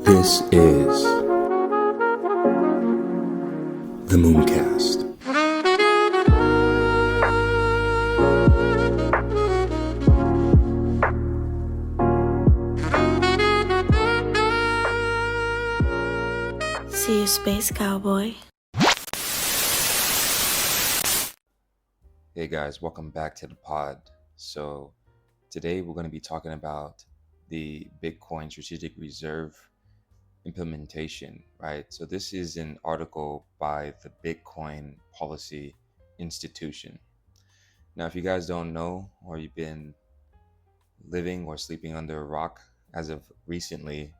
This is the Mooncast. See you, Space Cowboy. Hey guys, welcome back to the pod. So, today we're going to be talking about the Bitcoin Strategic Reserve implementation, right? So, this is an article by the Bitcoin Policy Institution. Now, if you guys don't know, or you've been living or sleeping under a rock as of recently,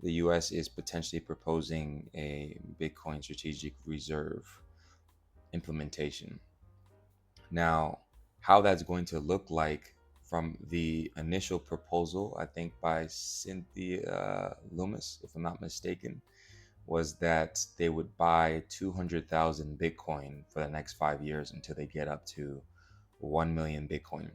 the US is potentially proposing a Bitcoin Strategic Reserve implementation. Now, how that's going to look like from the initial proposal, I think by Cynthia Loomis, if I'm not mistaken, was that they would buy 200,000 Bitcoin for the next 5 years until they get up to 1 million Bitcoin.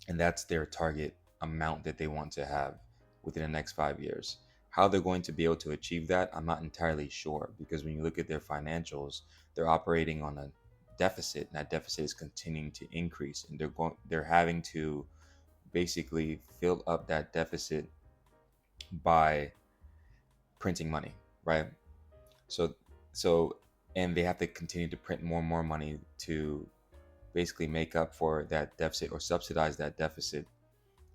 And that's their target amount that they want to have within the next 5 years. How they're going to be able to achieve that, I'm not entirely sure, because when you look at their financials, they're operating on a deficit, and that deficit is continuing to increase, and they're having to basically fill up that deficit by printing money, right? So so and they have to continue to print more and more money to basically make up for that deficit or subsidize that deficit.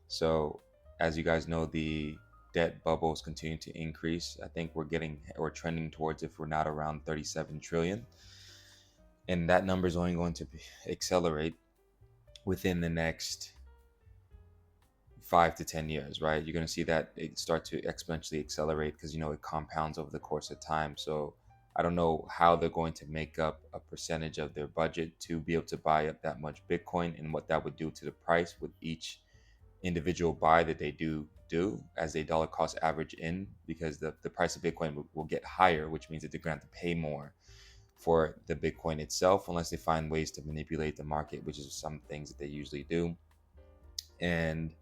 So, as you guys know, the debt bubbles continue to increase. I think we're trending towards, if we're not around 37 trillion. And that number is only going to accelerate within the next 5 to 10 years, right? You're going to see that it start to exponentially accelerate because, it compounds over the course of time. So, I don't know how they're going to make up a percentage of their budget to be able to buy up that much Bitcoin, and what that would do to the price with each individual buy that they do as a dollar cost average in, because the price of Bitcoin will get higher, which means that they're going to have to pay more for the Bitcoin itself, unless they find ways to manipulate the market, which is some things that they usually do. And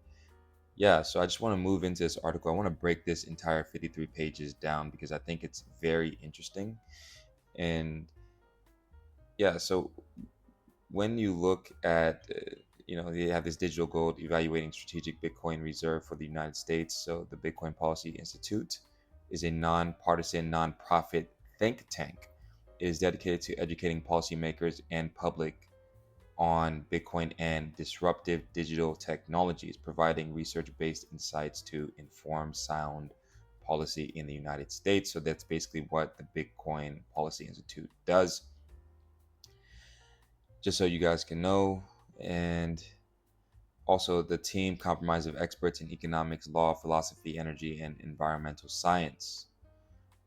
yeah, so I just want to move into this article. I want to break this entire 53 pages down because I think it's very interesting. And yeah, so when you look at they have this digital gold evaluating strategic Bitcoin reserve for the United States. So the Bitcoin Policy Institute is a nonpartisan, nonprofit think tank. It is dedicated to educating policymakers and public on Bitcoin and disruptive digital technologies, providing research-based insights to inform sound policy in the United States. So that's basically what the Bitcoin Policy Institute does, just so you guys can know. And also, the team comprised of experts in economics, law, philosophy, energy, and environmental science,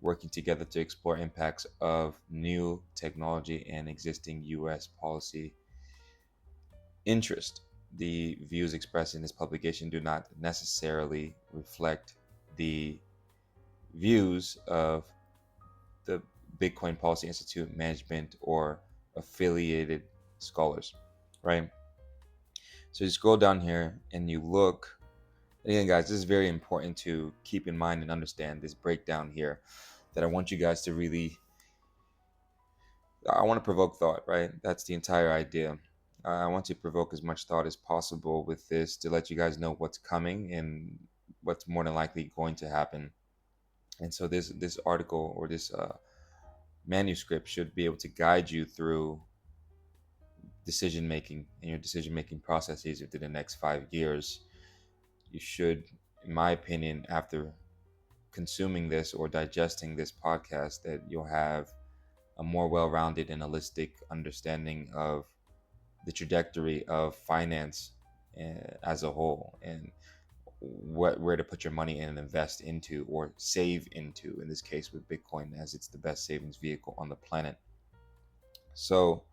working together to explore impacts of new technology and existing U.S. policy interest. The views expressed in this publication do not necessarily reflect the views of the Bitcoin Policy Institute management or affiliated scholars, right? So you scroll down here and you look. Again, guys, this is very important to keep in mind and understand this breakdown here, that I want you guys to really, I want to provoke thought, right? That's the entire idea. I want to provoke as much thought as possible with this to let you guys know what's coming and what's more than likely going to happen. And so this article, or this manuscript, should be able to guide you through decision making and your decision making processes within the next 5 years. You should, in my opinion, after consuming this or digesting this podcast, that you'll have a more well-rounded and holistic understanding of the trajectory of finance as a whole, and where to put your money in and invest into or save into, in this case with Bitcoin, as it's the best savings vehicle on the planet. So,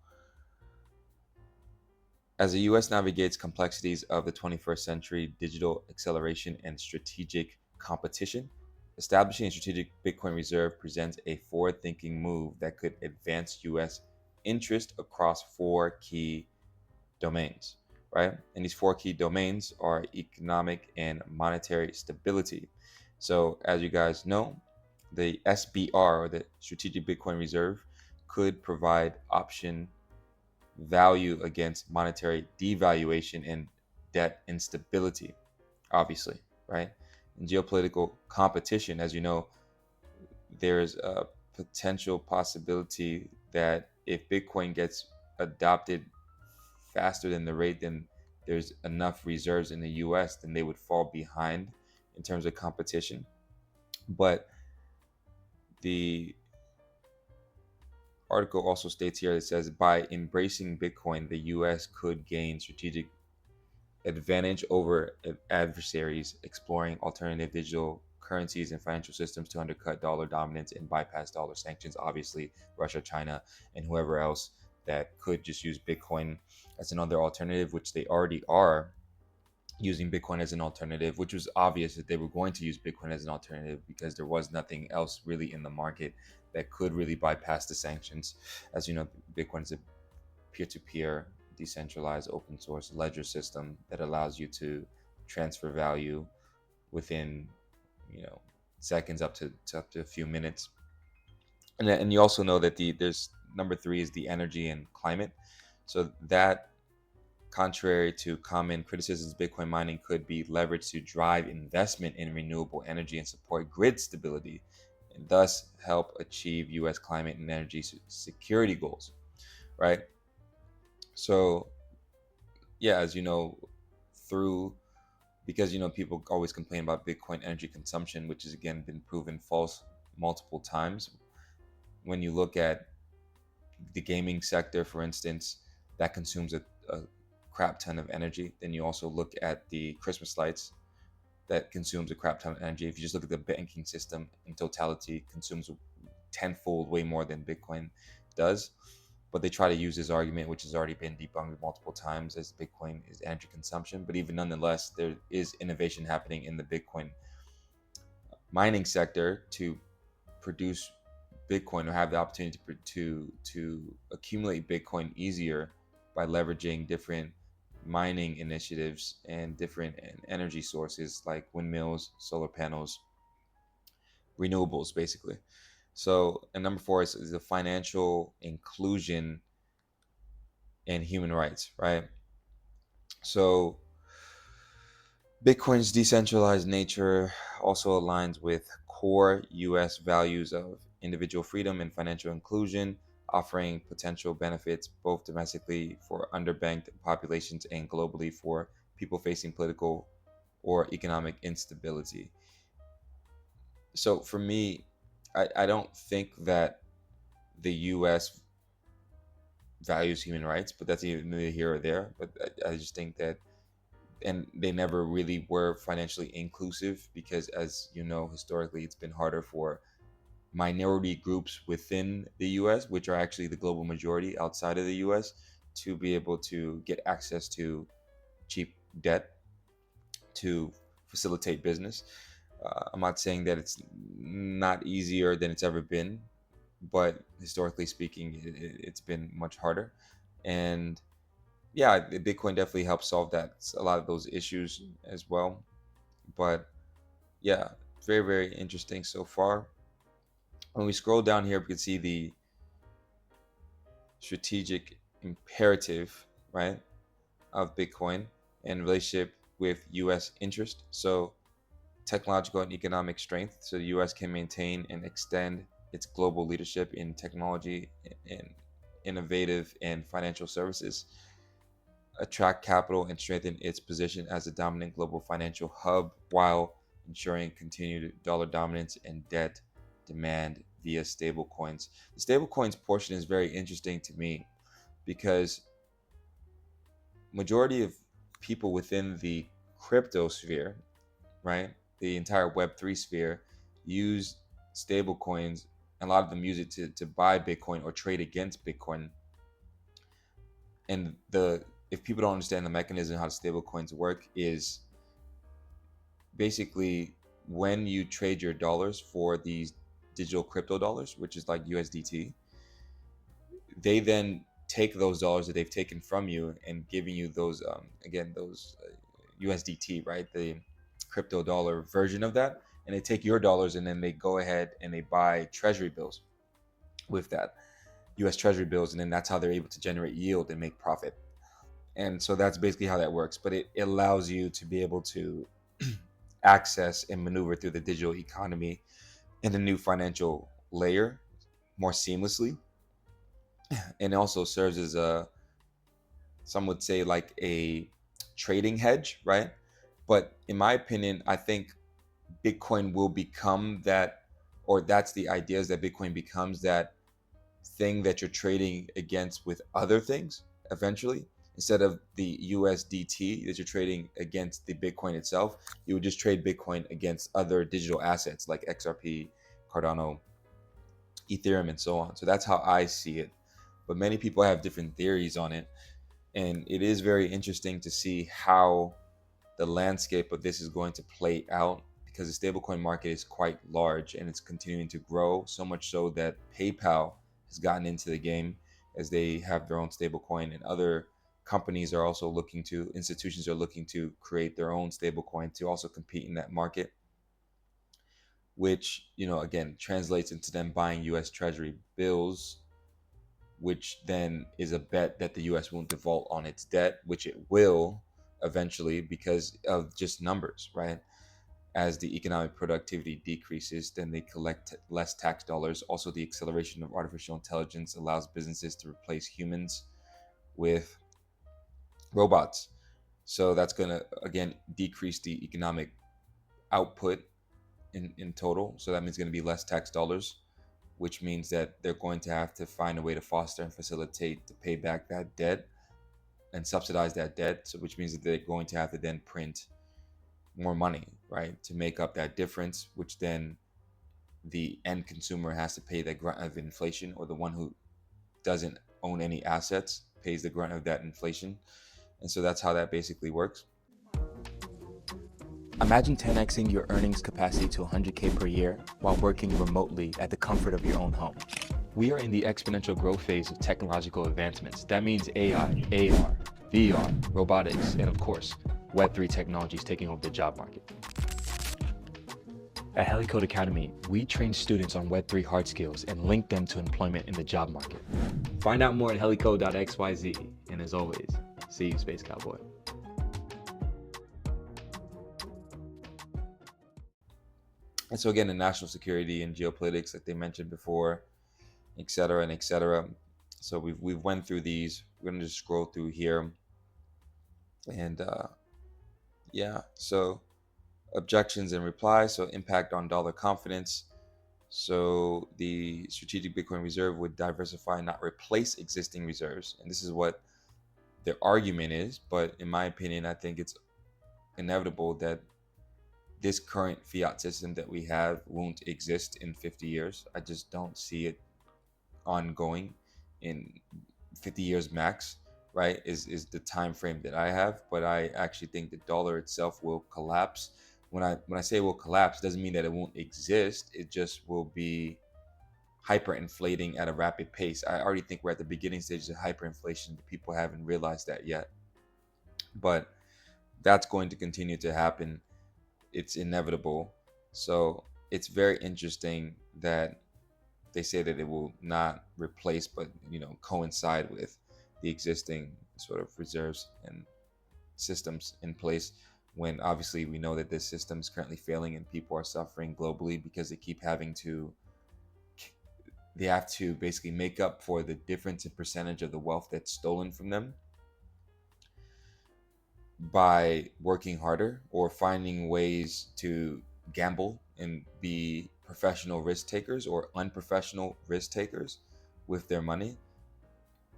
as the US navigates complexities of the 21st century digital acceleration and strategic competition, establishing a strategic Bitcoin reserve presents a forward-thinking move that could advance US interest across four key domains, right? And these four key domains are economic and monetary stability, So, as you guys know, the SBR, or the Strategic Bitcoin Reserve, could provide option value against monetary devaluation and debt instability, obviously, right? In geopolitical competition, as you know, there's a potential possibility that if Bitcoin gets adopted faster than the rate, then there's enough reserves in the US, then they would fall behind in terms of competition. But the article also states here, it says by embracing Bitcoin, the US could gain strategic advantage over adversaries exploring alternative digital currencies and financial systems to undercut dollar dominance and bypass dollar sanctions. Obviously, Russia, China, and whoever else that could just use Bitcoin as another alternative, which they already are using Bitcoin as an alternative, which was obvious that they were going to use Bitcoin as an alternative because there was nothing else really in the market that could really bypass the sanctions. As you know, Bitcoin is a peer-to-peer, decentralized, open source ledger system that allows you to transfer value within, you know, seconds up to a few minutes. And you also know that there's number three is the energy and climate. So that, contrary to common criticisms, Bitcoin mining could be leveraged to drive investment in renewable energy and support grid stability, and thus help achieve U.S. climate and energy security goals. Right. So yeah, as you know, through because people always complain about Bitcoin energy consumption, which has again been proven false multiple times. When you look at the gaming sector, for instance, that consumes a crap ton of energy. Then you also look at the Christmas lights that consumes a crap ton of energy. If you just look at the banking system in totality, consumes tenfold way more than Bitcoin does. But they try to use this argument, which has already been debunked multiple times, as Bitcoin is energy consumption. But even nonetheless, there is innovation happening in the Bitcoin mining sector to produce Bitcoin, or have the opportunity to accumulate Bitcoin easier by leveraging different mining initiatives and different energy sources like windmills, solar panels, renewables, basically. So, and number four is the financial inclusion and human rights, right? So, Bitcoin's decentralized nature also aligns with core US values of individual freedom and financial inclusion, offering potential benefits both domestically for underbanked populations and globally for people facing political or economic instability. So, for me, I don't think that the US values human rights, but that's either neither here or there. But I just think that, and they never really were financially inclusive because, as you know, historically it's been harder for minority groups within the US, which are actually the global majority outside of the US, to be able to get access to cheap debt to facilitate business. I'm not saying that it's not easier than it's ever been, but historically speaking, it's been much harder. And yeah, Bitcoin definitely helps solve that, a lot of those issues as well. But yeah, very, very interesting so far. When we scroll down here, we can see the strategic imperative, right, of Bitcoin in relationship with US interest. So, technological and economic strength. So, the US can maintain and extend its global leadership in technology and innovative and financial services, attract capital, and strengthen its position as a dominant global financial hub while ensuring continued dollar dominance and debt demand via stablecoins. The stablecoins portion is very interesting to me because majority of people within the crypto sphere, right, the entire Web3 sphere, use stablecoins. A lot of them use it to buy Bitcoin or trade against Bitcoin. And the if people don't understand the mechanism how stable coins work, is basically when you trade your dollars for these digital crypto dollars, which is like USDT, they then take those dollars that they've taken from you and giving you those those USDT, right, the crypto dollar version of that, and they take your dollars and then they go ahead and they buy treasury bills with that, US treasury bills, and then that's how they're able to generate yield and make profit. And so that's basically how that works. But it allows you to be able to access and maneuver through the digital economy and the new financial layer more seamlessly. And also serves as a, some would say, like a trading hedge, right? But in my opinion, I think Bitcoin will become that, or that's the idea, is that Bitcoin becomes that thing that you're trading against with other things eventually. Instead of the USDT that you're trading against the Bitcoin itself, you would just trade Bitcoin against other digital assets like XRP, Cardano, Ethereum, and so on. So that's how I see it. But many people have different theories on it. And it is very interesting to see how the landscape of this is going to play out, because the stablecoin market is quite large and it's continuing to grow, so much so that PayPal has gotten into the game as they have their own stablecoin, and other companies are also looking to, institutions are looking to create their own stablecoin to also compete in that market, which, again, translates into them buying US Treasury bills, which then is a bet that the US won't default on its debt, which it will eventually because of just numbers, right? As the economic productivity decreases, then they collect less tax dollars. Also, the acceleration of artificial intelligence allows businesses to replace humans with robots. So that's going to, again, decrease the economic output in total. So that means going to be less tax dollars, which means that they're going to have to find a way to foster and facilitate to pay back that debt and subsidize that debt. So, which means that they're going to have to then print more money, right, to make up that difference, which then the end consumer has to pay the grunt of inflation, or the one who doesn't own any assets pays the grunt of that inflation. And so that's how that basically works. Imagine 10xing your earnings capacity to 100K per year while working remotely at the comfort of your own home. We are in the exponential growth phase of technological advancements. That means AI, AR, VR, robotics, and of course, Web3 technologies taking over the job market. At HeliCode Academy, we train students on Web3 hard skills and link them to employment in the job market. Find out more at helicode.xyz. And as always, see you, Space Cowboy. And so again, the national security and geopolitics, like they mentioned before, et cetera, and et cetera. So we've went through these. We're gonna just scroll through here, and yeah. So objections and replies. So impact on dollar confidence. So the strategic Bitcoin reserve would diversify, not replace existing reserves, and this is what their argument is. But in my opinion, I think it's inevitable that this current fiat system that we have won't exist in 50 years. I just don't see it ongoing in 50 years max, right? Is the time frame that I have. But I actually think the dollar itself will collapse. When I say it will collapse, it doesn't mean that it won't exist. It just will be hyperinflating at a rapid pace. I already think we're at the beginning stages of hyperinflation, but people haven't realized that yet. But that's going to continue to happen. It's inevitable. So it's very interesting that they say that it will not replace, but coincide with the existing sort of reserves and systems in place, when obviously we know that this system is currently failing and people are suffering globally because they have to basically make up for the difference in percentage of the wealth that's stolen from them by working harder or finding ways to gamble and be professional risk takers or unprofessional risk takers with their money,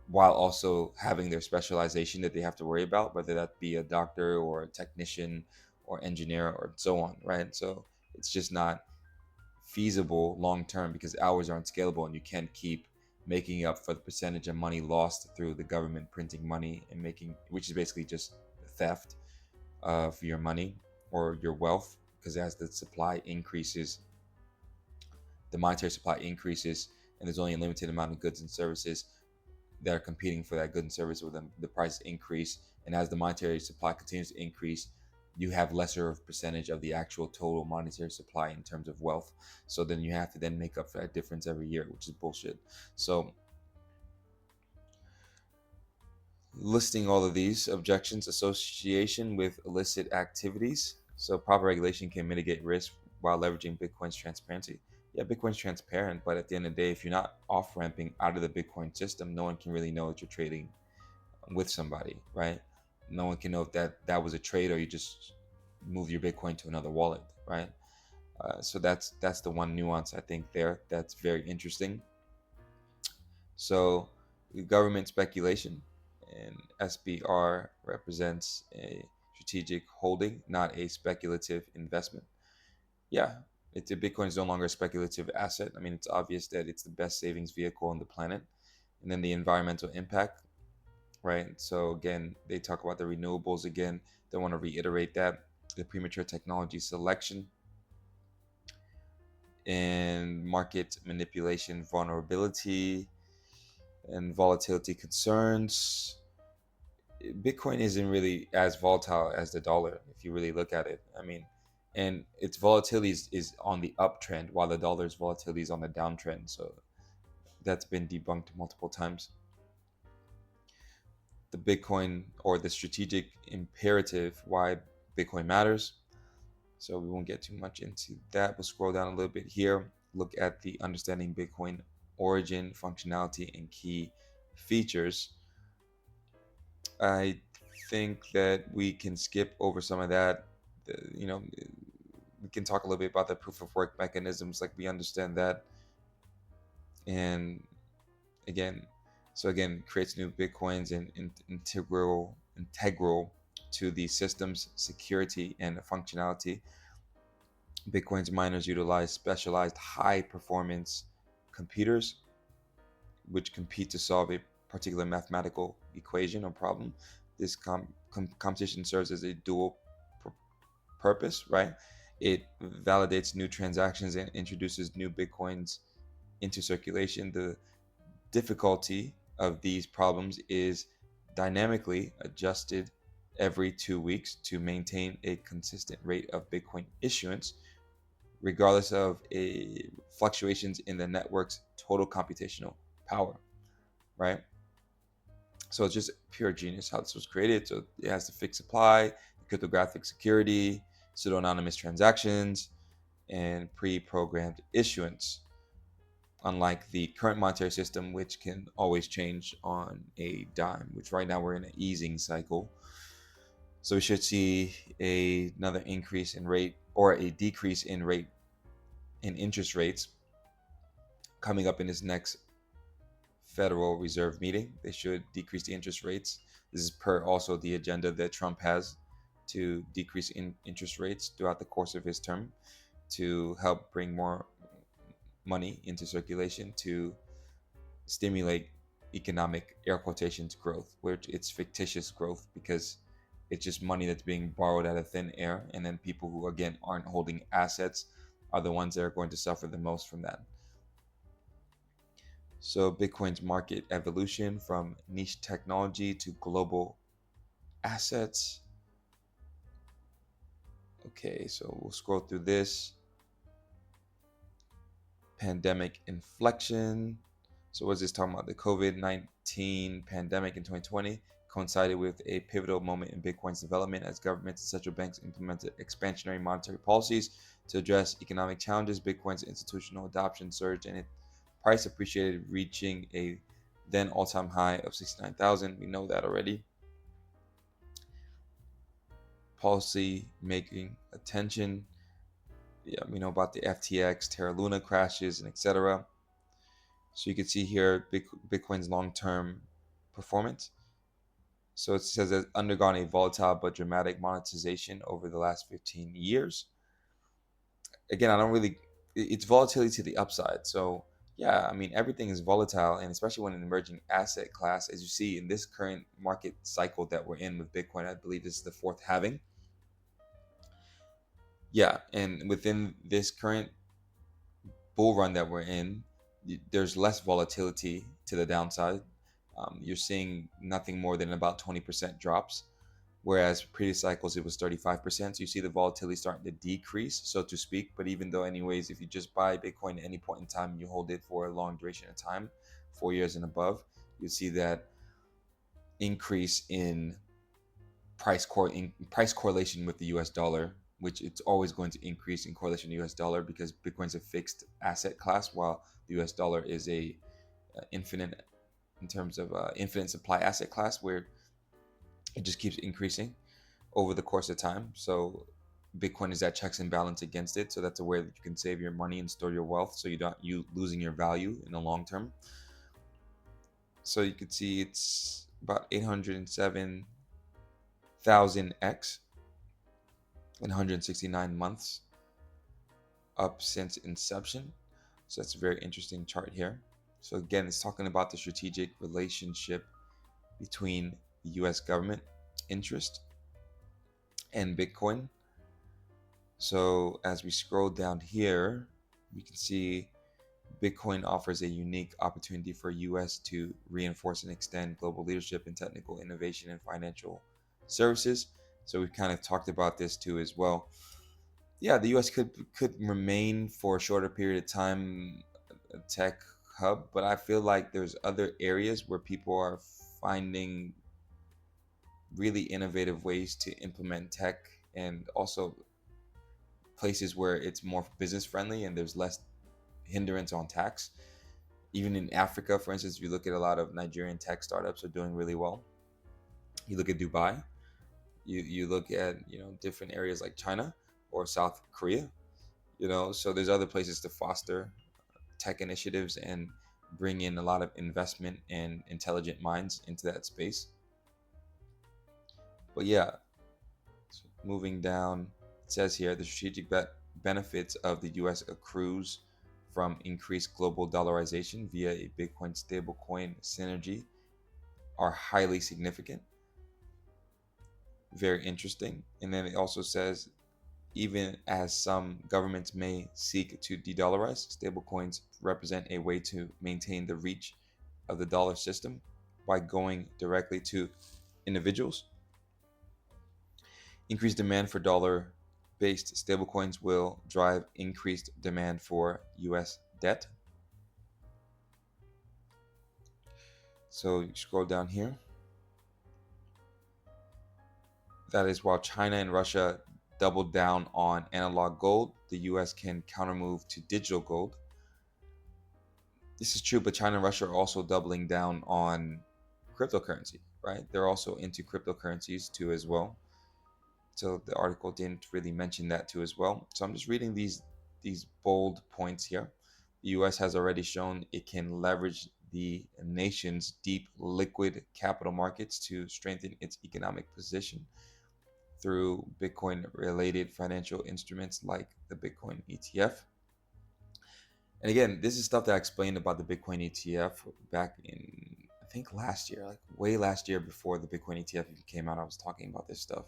while also having their specialization that they have to worry about, whether that be a doctor or a technician or engineer or so on, right? So it's just not feasible long term because hours aren't scalable, and you can't keep making up for the percentage of money lost through the government printing money and making, which is basically just theft of your money or your wealth. Because as the supply increases, the monetary supply increases, and there's only a limited amount of goods and services that are competing for that good and service, with them, the prices increase. And as the monetary supply continues to increase, you have lesser of percentage of the actual total monetary supply in terms of wealth. So then you have to then make up for that difference every year, which is bullshit. So listing all of these objections, association with illicit activities. So proper regulation can mitigate risk while leveraging Bitcoin's transparency. Yeah, Bitcoin's transparent, but at the end of the day, if you're not off ramping out of the Bitcoin system, no one can really know that you're trading with somebody, right? No one can know if that was a trade or you just move your Bitcoin to another wallet, right? So that's the one nuance I think there that's very interesting. So government speculation, and SBR represents a strategic holding, not a speculative investment. Yeah, Bitcoin is no longer a speculative asset. I mean, it's obvious that it's the best savings vehicle on the planet. And then the environmental impact, right? So again, they talk about the renewables again. They want to reiterate that the premature technology selection and market manipulation vulnerability and volatility concerns. Bitcoin isn't really as volatile as the dollar if you really look at it. I mean, and its volatility is on the uptrend while the dollar's volatility is on the downtrend. So that's been debunked multiple times. The Bitcoin or the strategic imperative why Bitcoin matters. So we won't get too much into that. We'll scroll down a little bit here. Look at the understanding Bitcoin origin, functionality, and key features. I think that we can skip over some of that. We can talk a little bit about the proof of work mechanisms, like we understand that. And again, creates new Bitcoins and integral to the system's security and functionality. Bitcoin's miners utilize specialized high performance computers which compete to solve a particular mathematical equation or problem. This competition serves as a dual purpose, right? It validates new transactions and introduces new Bitcoins into circulation. The difficulty of these problems is dynamically adjusted every 2 weeks to maintain a consistent rate of Bitcoin issuance, regardless of fluctuations in the network's total computational power, right? So it's just pure genius how this was created. So it has the fixed supply, cryptographic security, pseudo-anonymous transactions, and pre-programmed issuance, unlike the current monetary system, which can always change on a dime, which right now we're in an easing cycle. So we should see another increase in rate or a decrease in rate in interest rates coming up in this next Federal Reserve meeting. They should decrease the interest rates. This is per also the agenda that Trump has to decrease interest rates throughout the course of his term to help bring more money into circulation to stimulate economic air quotations growth, which it's fictitious growth because it's just money that's being borrowed out of thin air. And then people who, again, aren't holding assets are the ones that are going to suffer the most from that. So Bitcoin's market evolution from niche technology to global assets. Okay, so we'll scroll through this. Pandemic inflection. So what's this talking about? The COVID-19 pandemic in 2020 coincided with a pivotal moment in Bitcoin's development as governments and central banks implemented expansionary monetary policies to address economic challenges. Bitcoin's institutional adoption surged and its price appreciated, reaching a then all-time high of 69,000. We know that already. Policy making attention. Yeah, we know about the FTX, Terra Luna crashes, and etc. So you can see here Bitcoin's long-term performance. So it says it's undergone a volatile but dramatic monetization over the last 15 years. Again, it's volatility to the upside. So yeah, I mean, everything is volatile, and especially when an emerging asset class, as you see in this current market cycle that we're in with Bitcoin, I believe this is the fourth halving. Yeah, and within this current bull run that we're in, there's less volatility to the downside. You're seeing nothing more than about 20% drops. whereas previous cycles it was 35%. So you see the volatility starting to decrease, so to speak. But even though, anyways, if you just buy Bitcoin at any point in time and you hold it for a long duration of time, 4 years and above, you see that increase in price correlation with the US dollar, which it's always going to increase in correlation to US dollar because Bitcoin's a fixed asset class, while the US dollar is a infinite in terms of infinite supply asset class where it just keeps increasing over the course of time. So Bitcoin is that checks and balance against it. So that's a way that you can save your money and store your wealth, so you losing your value in the long term. So you could see it's about 807,000x in 169 months up since inception. So that's a very interesting chart here. So again, it's talking about the strategic relationship between the US government interest and Bitcoin. So as we scroll down here, we can see Bitcoin offers a unique opportunity for US to reinforce and extend global leadership in technical innovation and financial services. So we've kind of talked about this too as well. Yeah, the US could remain for a shorter period of time a tech hub, but I feel like there's other areas where people are finding really innovative ways to implement tech, and also places where it's more business friendly and there's less hindrance on tax. Even in Africa, for instance, if you look at a lot of Nigerian tech startups are doing really well. You look at Dubai, you look at different areas like China or South Korea, so there's other places to foster tech initiatives and bring in a lot of investment and intelligent minds into that space. But yeah, so moving down, it says here the strategic benefits of the US accrues from increased global dollarization via a Bitcoin stablecoin synergy are highly significant. Very interesting. And then it also says even as some governments may seek to de-dollarize, stablecoins represent a way to maintain the reach of the dollar system by going directly to individuals. Increased demand for dollar-based stablecoins will drive increased demand for US debt. So you scroll down here. That is, while China and Russia doubled down on analog gold, the US can countermove to digital gold. This is true, but China and Russia are also doubling down on cryptocurrency, right? They're also into cryptocurrencies too as well. So the article didn't really mention that too as well. So I'm just reading these bold points here. The US has already shown it can leverage the nation's deep liquid capital markets to strengthen its economic position through Bitcoin related financial instruments like the Bitcoin ETF. And again, this is stuff that I explained about the Bitcoin ETF back in, I think, last year, like way last year before the Bitcoin ETF even came out. I was talking about this stuff.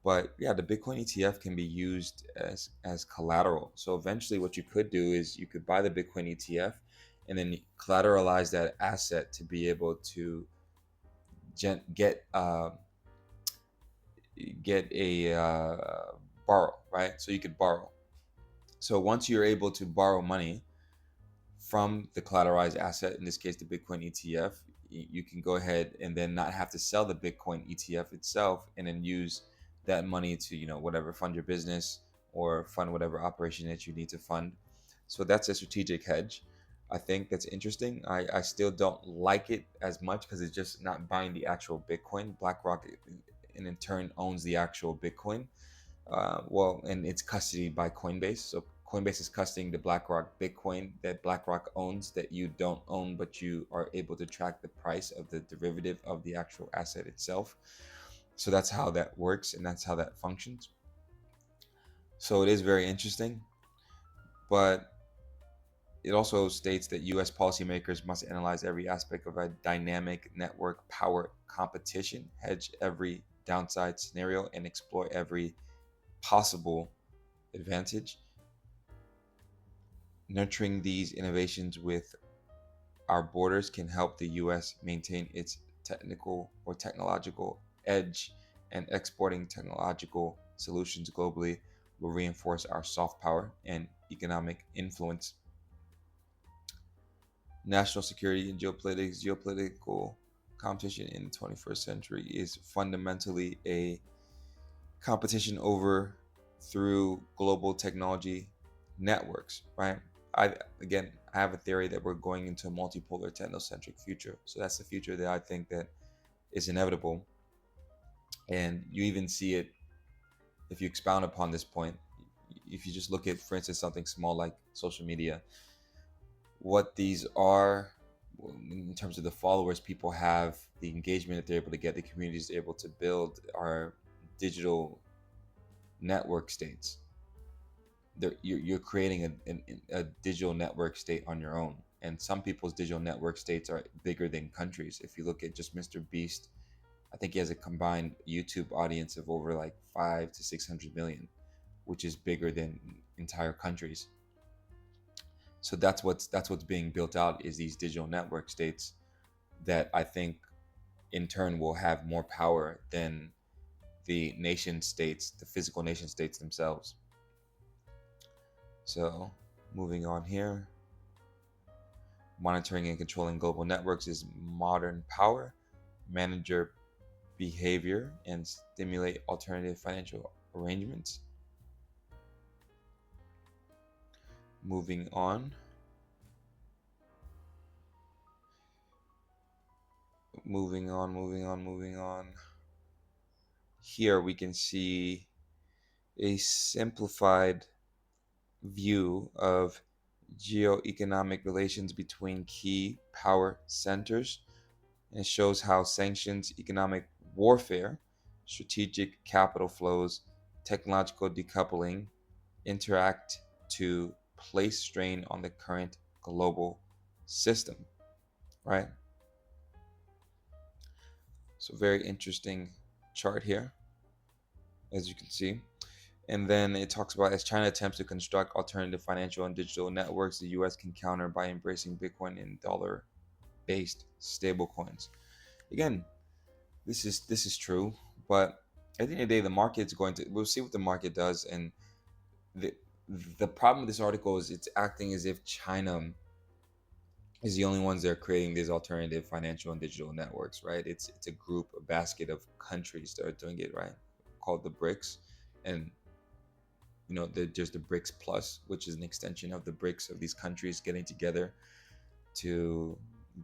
But yeah, the Bitcoin ETF can be used as collateral. So eventually, what you could do is you could buy the Bitcoin ETF and then collateralize that asset to be able to get a borrow, right? So you could borrow. So once you're able to borrow money from the collateralized asset, in this case the Bitcoin ETF, you can go ahead and then not have to sell the Bitcoin ETF itself, and then use that money to whatever, fund your business or fund whatever operation that you need to fund. So that's a strategic hedge. I think that's interesting. I still don't like it as much because it's just not buying the actual Bitcoin. BlackRock and in turn owns the actual Bitcoin. And it's custodied by Coinbase. So Coinbase is custodying the BlackRock Bitcoin that BlackRock owns that you don't own, but you are able to track the price of the derivative of the actual asset itself. So that's how that works and that's how that functions. So it is very interesting, but it also states that US policymakers must analyze every aspect of a dynamic network power competition, hedge every downside scenario, and explore every possible advantage. Nurturing these innovations with our borders can help the US maintain its technical or technological edge and exporting technological solutions globally will reinforce our soft power and economic influence. National security and geopolitical competition in the 21st century is fundamentally a competition over through global technology networks, right? I have a theory that we're going into a multipolar technocentric future. So that's the future that I think that is inevitable. And you even see it if you expound upon this point. If you just look at, for instance, something small like social media, what these are in terms of the followers people have, the engagement that they're able to get, the communities they're able to build are digital network states. You're creating a digital network state on your own. And some people's digital network states are bigger than countries. If you look at just Mr. Beast, I think he has a combined YouTube audience of over like 5 to 600 million, which is bigger than entire countries. So that's what's being built out, is these digital network states that I think in turn will have more power than the nation states, the physical nation states themselves. So moving on here, monitoring and controlling global networks is modern power, manager behavior, and stimulate alternative financial arrangements. Moving on. Moving on. Here we can see a simplified view of geoeconomic relations between key power centers. And it shows how sanctions, economic warfare, strategic capital flows, technological decoupling interact to place strain on the current global system, right? So very interesting chart here, as you can see. And then it talks about, as China attempts to construct alternative financial and digital networks, the US can counter by embracing Bitcoin and dollar-based stablecoins. Again, this is true, but at the end of the day, the market's going to, we'll see what the market does. And the the problem with this article is it's acting as if China is the only ones that are creating these alternative financial and digital networks, right? It's a group, a basket of countries that are doing it, right? Called the BRICS. And there's the BRICS Plus, which is an extension of the BRICS, of these countries getting together to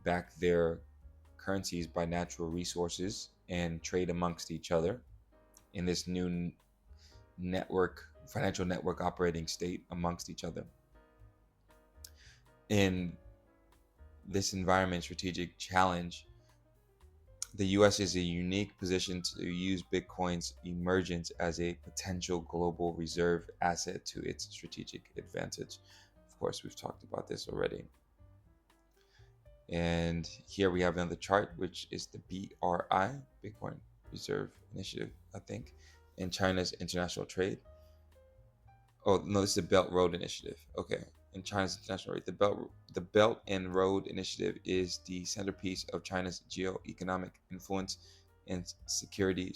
back their currencies by natural resources and trade amongst each other in this new financial network operating state amongst each other. In this environment strategic challenge, the US is in a unique position to use Bitcoin's emergence as a potential global reserve asset to its strategic advantage. Of course, we've talked about this already. And here we have another chart, which is the BRI, Bitcoin Reserve Initiative, I think, in China's international trade. Oh, no, this is the Belt Road Initiative. Okay. In China's international trade, the Belt and Road Initiative is the centerpiece of China's geo-economic influence and security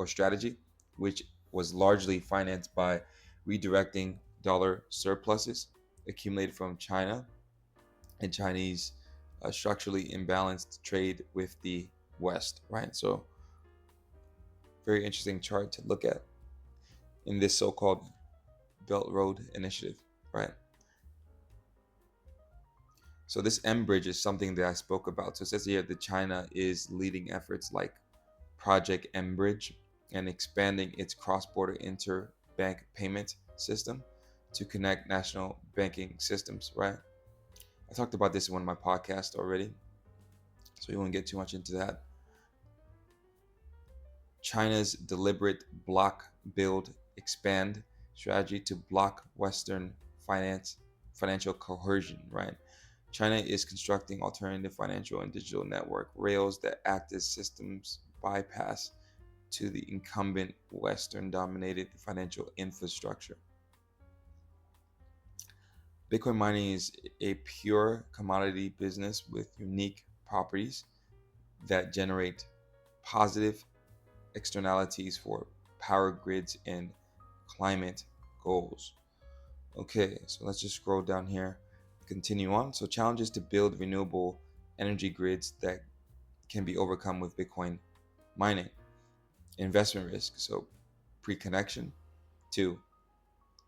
strategy, which was largely financed by redirecting dollar surpluses accumulated from China and Chinese structurally imbalanced trade with the West, right? So, very interesting chart to look at in this so-called Belt Road Initiative, right? So this M Bridge is something that I spoke about. So it says here that China is leading efforts like Project M Bridge and expanding its cross-border interbank payment system to connect national banking systems, right? I talked about this in one of my podcasts already, so we won't get too much into that. China's deliberate block, build, expand strategy to block Western financial coercion, right? China is constructing alternative financial and digital network rails that act as systems bypass to the incumbent Western-dominated financial infrastructure. Bitcoin mining is a pure commodity business with unique properties that generate positive externalities for power grids and climate goals. Okay, so let's just scroll down here, continue on. So, challenges to build renewable energy grids that can be overcome with Bitcoin mining. Investment risk, so pre-connection. Two,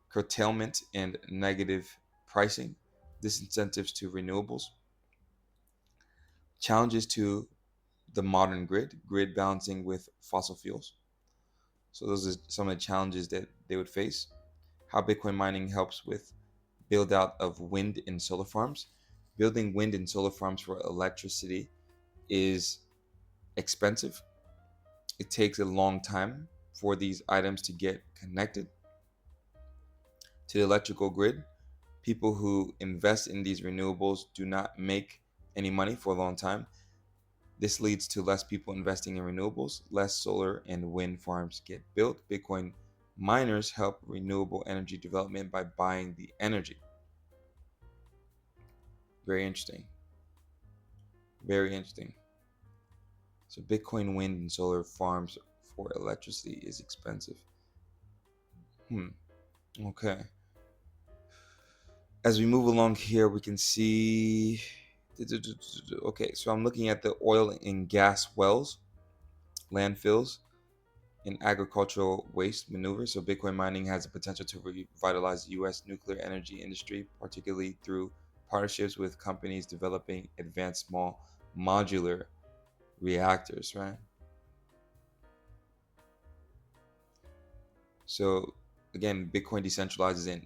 curtailment and negative pricing, disincentives to renewables. Challenges to the modern grid balancing with fossil fuels. So those are some of the challenges that they would face. How Bitcoin mining helps with build out of wind and solar farms. Building wind and solar farms for electricity is expensive. It takes a long time for these items to get connected to the electrical grid. People who invest in these renewables do not make any money for a long time. This leads to less people investing in renewables, less solar and wind farms get built. Bitcoin miners help renewable energy development by buying the energy. Very interesting. Very interesting. So Bitcoin wind and solar farms for electricity is expensive. Okay. As we move along here, we can see. Okay, so I'm looking at the oil and gas wells, landfills, and agricultural waste maneuvers. So Bitcoin mining has the potential to revitalize the U.S. nuclear energy industry, particularly through partnerships with companies developing advanced small modular reactors, right? So again, Bitcoin decentralizes in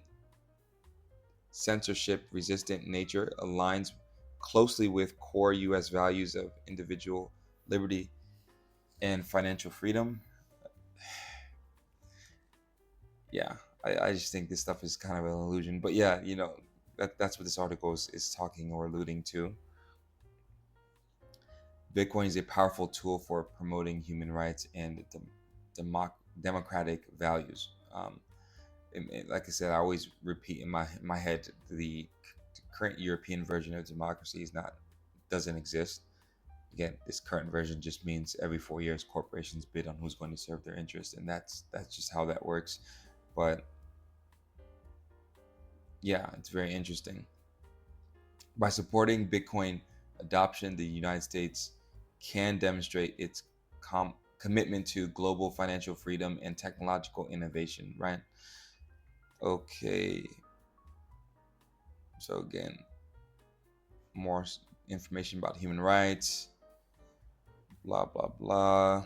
censorship resistant nature, aligns closely with core US values of individual liberty and financial freedom. Yeah, I just think this stuff is kind of an illusion. But yeah, that's what this article is talking or alluding to. Bitcoin is a powerful tool for promoting human rights and democratic values. Like I said, I always repeat in my head, the current European version of democracy doesn't exist. Again, this current version just means every 4 years corporations bid on who's going to serve their interest, and that's just how that works. But yeah, it's very interesting. By supporting Bitcoin adoption, the United States can demonstrate its commitment to global financial freedom and technological innovation, right? Okay. So again, more information about human rights, blah, blah, blah.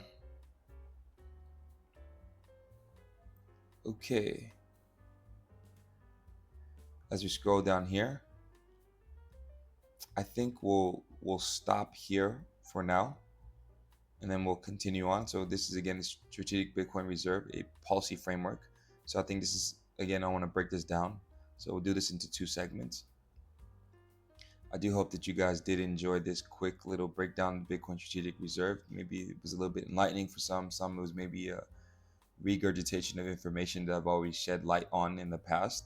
Okay. As we scroll down here, I think we'll stop here for now, and then we'll continue on. So this is again the Strategic Bitcoin Reserve, a policy framework. So I think this is, again, I want to break this down. So we'll do this into 2 segments. I do hope that you guys did enjoy this quick little breakdown of Bitcoin Strategic Reserve. Maybe it was a little bit enlightening for some. Some it was maybe a regurgitation of information that I've always shed light on in the past.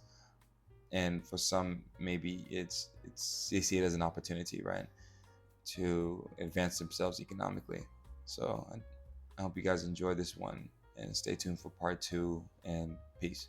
And for some, maybe it's they see it as an opportunity, right, to advance themselves economically. So I hope you guys enjoy this one, and stay tuned for part 2, and peace.